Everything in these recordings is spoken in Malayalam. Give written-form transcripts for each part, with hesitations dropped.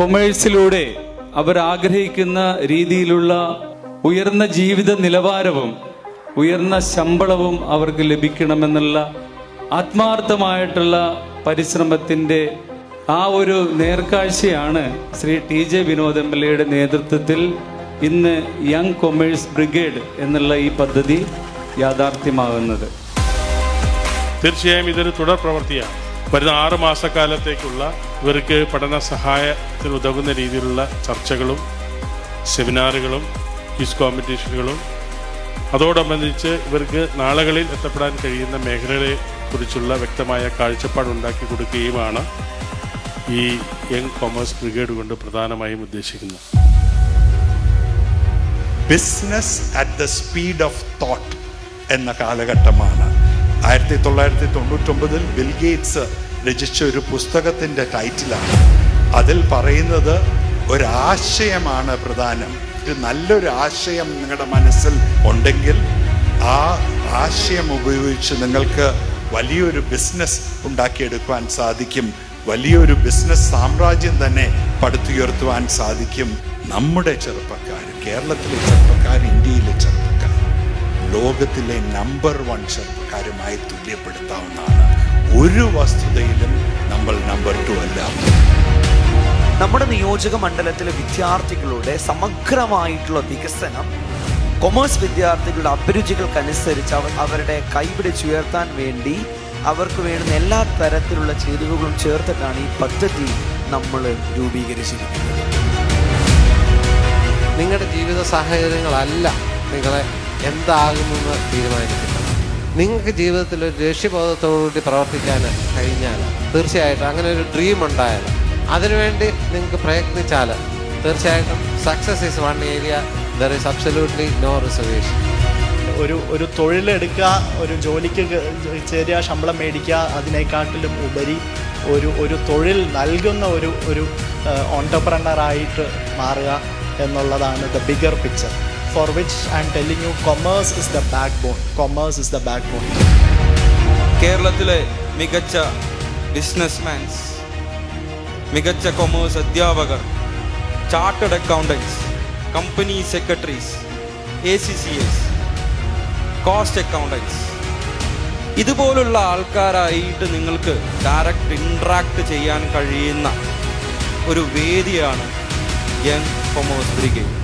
കൊമേഴ്സിലൂടെ അവർ ആഗ്രഹിക്കുന്ന രീതിയിലുള്ള ഉയർന്ന ജീവിത നിലവാരവും ഉയർന്ന ശമ്പളവും അവർക്ക് ലഭിക്കണമെന്നുള്ള ആത്മാർത്ഥമായിട്ടുള്ള പരിശ്രമത്തിൻ്റെ ആ ഒരു നേർക്കാഴ്ചയാണ് ശ്രീ TJ വിനോദ് MLA നേതൃത്വത്തിൽ ഇന്ന് യങ് കൊമേഴ്സ് ബ്രിഗേഡ് എന്നുള്ള ഈ പദ്ധതി യാഥാർത്ഥ്യമാകുന്നത്. തീർച്ചയായും ഇതൊരു തുടർ പ്രവൃത്തിയാണ്. വരുന്ന 6 മാസക്കാലത്തേക്കുള്ള ഇവർക്ക് പഠന സഹായത്തിന് ഉതകുന്ന രീതിയിലുള്ള ചർച്ചകളും സെമിനാറുകളും ക്വിസ് കോമ്പറ്റീഷനുകളും അതോടനുബന്ധിച്ച് ഇവർക്ക് നാളുകളിൽ എത്തപ്പെടാൻ കഴിയുന്ന മേഖലകളെ കുറിച്ചുള്ള വ്യക്തമായ കാഴ്ചപ്പാടുണ്ടാക്കി കൊടുക്കുകയുമാണ് ഈ യങ് കൊമേഴ്സ് ബ്രിഗേഡ് കൊണ്ട് പ്രധാനമായും ഉദ്ദേശിക്കുന്നത്. Business at the speed of thought എന്ന കാലഘട്ടമാണ്. 1999 ബിൽ ഗേറ്റ്സ് രചിച്ച ഒരു പുസ്തകത്തിൻ്റെ ടൈറ്റിലാണ്. അതിൽ പറയുന്നത് ഒരാശയമാണ് പ്രധാനം. ഒരു നല്ലൊരു ആശയം നിങ്ങളുടെ മനസ്സിൽ ഉണ്ടെങ്കിൽ ആ ആശയം ഉപയോഗിച്ച് നിങ്ങൾക്ക് വലിയൊരു ബിസിനസ് ഉണ്ടാക്കിയെടുക്കുവാൻ സാധിക്കും. വലിയൊരു ബിസിനസ് സാമ്രാജ്യം തന്നെ പടുത്തുയർത്തുവാൻ സാധിക്കും. നമ്മുടെ ചെറുപ്പക്കാർ, കേരളത്തിലെ ചെറുപ്പക്കാർ, ഇന്ത്യയിലെ ചെറുപ്പക്കാർ ലോകത്തിലെ നമ്പർ 1 ചെറുപ്പക്കാരുമായി തുല്യപ്പെടുത്താവുന്നതാണ്. ഒരു വസ്തുതയിലും നമ്മൾ നമ്പർ 2 അല്ല. നമ്മുടെ നിയോജക മണ്ഡലത്തിലെ വിദ്യാർത്ഥികളുടെ സമഗ്രമായിട്ടുള്ള വികസനം കൊമേഴ്സ് വിദ്യാർത്ഥികളുടെ അഭിരുചികൾക്കനുസരിച്ച് അവരുടെ കൈപിടിച്ചുയർത്താൻ വേണ്ടി അവർക്ക് വേണ്ടുന്ന എല്ലാ തരത്തിലുള്ള ചേരുവകളും ചേർത്തിട്ടാണ് ഈ പദ്ധതി നമ്മൾ രൂപീകരിച്ചിരിക്കുന്നത്. നിങ്ങളുടെ ജീവിത സാഹചര്യങ്ങളല്ല നിങ്ങളെ എന്താകുമെന്ന് തീരുമാനിക്കുന്നത്. നിങ്ങൾക്ക് ജീവിതത്തിൽ ഒരു ലക്ഷ്യബോധത്തോടുകൂടി പ്രവർത്തിക്കാൻ കഴിഞ്ഞാൽ, തീർച്ചയായിട്ടും അങ്ങനെ ഒരു ഡ്രീം ഉണ്ടായാൽ, അതിനുവേണ്ടി നിങ്ങൾക്ക് പ്രയത്നിച്ചാൽ തീർച്ചയായിട്ടും success is one area. There is absolutely no reservation. ഒരു തൊഴിലെടുക്കുക, ഒരു ജോലിക്ക് ചേരുക, ശമ്പളം മേടിക്കുക, അതിനേക്കാട്ടിലും ഉപരി ഒരു തൊഴിൽ നൽകുന്ന ഒരു ഓൺടർപ്രനറായിട്ട് മാറുക എന്നുള്ളതാണ് the bigger picture, for which I am telling you commerce is the backbone. Commerce is the backbone. കേരളത്തിലെ മികച്ച ബിസിനസ്മാൻസ്, മികച്ച കൊമേഴ്സ് അധ്യാപകർ, chartered accountants, company secretaries, ACCAs, cost accountants, ഇതുപോലുള്ള ആൾക്കാരായിട്ട് നിങ്ങൾക്ക് ഡയറക്റ്റ് ഇൻട്രാക്ട് ചെയ്യാൻ കഴിയുന്ന ഒരു വേദിയാണ് യങ് കൊമേഴ്സ് ബ്രിഗേഡ്.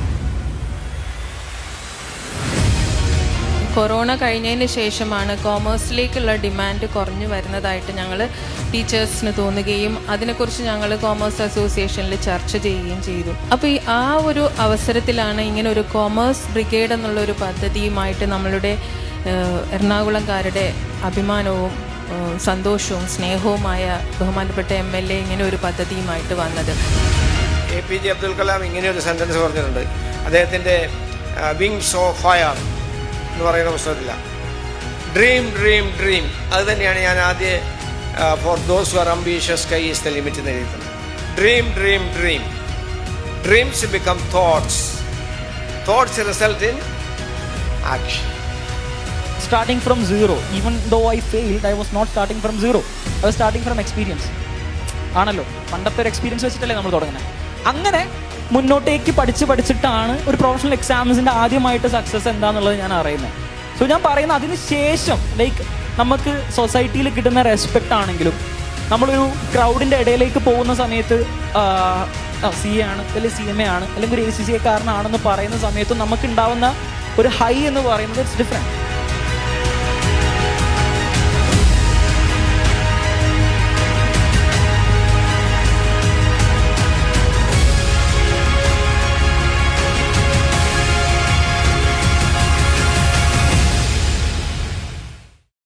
കൊറോണ കഴിഞ്ഞതിന് ശേഷമാണ് കോമേഴ്സിലേക്കുള്ള ഡിമാൻഡ് കുറഞ്ഞു വരുന്നതായിട്ട് ഞങ്ങൾ ടീച്ചേഴ്സിന് തോന്നുകയും അതിനെക്കുറിച്ച് ഞങ്ങൾ കോമേഴ്സ് അസോസിയേഷനിൽ ചർച്ച ചെയ്യുകയും ചെയ്തു. അപ്പോൾ ആ ഒരു അവസരത്തിലാണ് ഇങ്ങനെ ഒരു കോമേഴ്സ് ബ്രിഗേഡ് എന്നുള്ളൊരു പദ്ധതിയുമായിട്ട് നമ്മളുടെ എറണാകുളംകാരുടെ അഭിമാനവും സന്തോഷവും സ്നേഹവുമായ ബഹുമാനപ്പെട്ട MLA ഇങ്ങനെ ഒരു പദ്ധതിയുമായിട്ട് വന്നത്. APJ അബ്ദുൽ കലാം ഇങ്ങനെ ഒരു സെൻറ്റൻസ് പറഞ്ഞിട്ടുണ്ട് അദ്ദേഹത്തിൻ്റെ വിങ്സ് ഓഫ് ഫയർ എന്ന് പറയുന്ന പുസ്തകത്തില്ല. Dream dream dream. അത് തന്നെയാണ് ഞാൻ ആദ്യം for those who are ambitious sky is the limit എന്ന് എഴുതുന്നത്. Dream dream dream. Dreams become thoughts. Thoughts result in action. Starting from zero, even though I failed, I was not starting from zero. I was starting from experience. ആണല്ലോ, പണ്ടത്തെ ഒരു എക്സ്പീരിയൻസ് വെച്ചിട്ടല്ലേ നമ്മൾ തുടങ്ങുന്നത്. അങ്ങനെ മുന്നോട്ടേക്ക് പഠിച്ചിട്ടാണ് ഒരു പ്രൊഫഷണൽ എക്സാംസിൻ്റെ ആദ്യമായിട്ട് സക്സസ് എന്താണെന്നുള്ളത് ഞാൻ അറിയുന്നത്. സോ ഞാൻ പറയുന്നത് അതിന് ശേഷം ലൈക്ക് നമുക്ക് സൊസൈറ്റിയിൽ കിട്ടുന്ന റെസ്പെക്റ്റ് ആണെങ്കിലും നമ്മളൊരു ക്രൗഡിൻ്റെ ഇടയിലേക്ക് പോകുന്ന സമയത്ത് CA ആണ് അല്ലെങ്കിൽ CMA ആണ് അല്ലെങ്കിൽ ഒരു ACCA കാരനാണെന്ന് പറയുന്ന സമയത്ത് നമുക്കുണ്ടാവുന്ന ഒരു ഹൈ എന്ന് പറയുന്നത് ഇറ്റ്സ് ഡിഫറെൻറ്റ്.